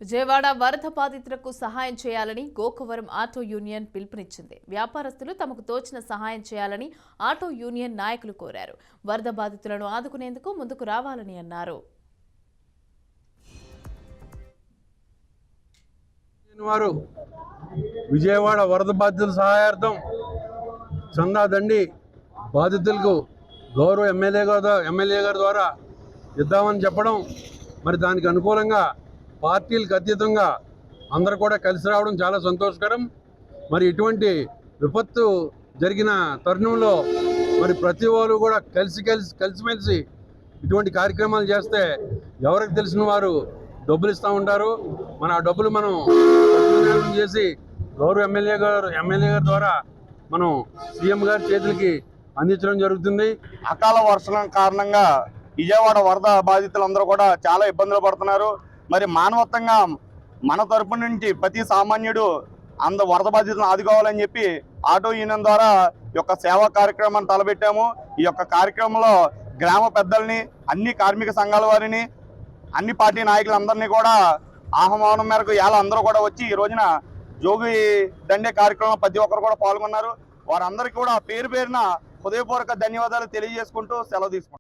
విజయవాడ వరద బాధితులకు సహాయం చేయాలని గోకవరం ఆటో యూనియన్ పిలుపునిచ్చింది. వ్యాపారస్తులు తమకు తోచిన సహాయం చేయాలని ఆటో యూనియన్ నాయకులు కోరారు. వరద బాధితులను ఆదుకునేందుకు ముందుకు రావాలని అన్నారు. విజయవాడ వరద బాధితుల సహాయార్థం చందా దండి బాధితులకు గౌరవ ఎమ్మెల్యే గారి ద్వారా ఇద్దామని చెప్పడం, మరి దానికి అనుకూలంగా పార్టీలకు అతీతంగా అందరూ కూడా కలిసి రావడం చాలా సంతోషకరం. మరి ఇటువంటి విపత్తు జరిగిన తరుణంలో మరి ప్రతి వాళ్ళు కూడా కలిసిమెలిసి ఇటువంటి కార్యక్రమాలు చేస్తే ఎవరికి తెలిసిన వారు డబ్బులు ఇస్తూ ఉంటారు. మన ఆ డబ్బులు మనం సద్వినియోగం చేసి గౌరవ ఎమ్మెల్యే గారి ద్వారా మనం సీఎం గారి చేతులకి అందించడం జరుగుతుంది. అకాల వర్షం కారణంగా విజయవాడ వరద బాధితులందరూ కూడా చాలా ఇబ్బందులు పడుతున్నారు. మరి మానవత్వంగా మన తరపు నుంచి ప్రతి సామాన్యుడు వరద బాధితులను ఆదుకోవాలని చెప్పి ఆటో యూనియన్ ద్వారా ఈ యొక్క సేవా కార్యక్రమాన్ని తలపెట్టాము. ఈ యొక్క కార్యక్రమంలో గ్రామ పెద్దల్ని, అన్ని కార్మిక సంఘాల వారిని, అన్ని పార్టీ నాయకులందరినీ కూడా ఆహ్వానం మేరకు అందరూ కూడా వచ్చి ఈ రోజున జోగి దండే కార్యక్రమంలో ప్రతి ఒక్కరు కూడా పాల్గొన్నారు. వారందరికీ కూడా పేరు పేరున హృదయపూర్వక ధన్యవాదాలు తెలియజేసుకుంటూ సెలవు తీసుకుంటాం.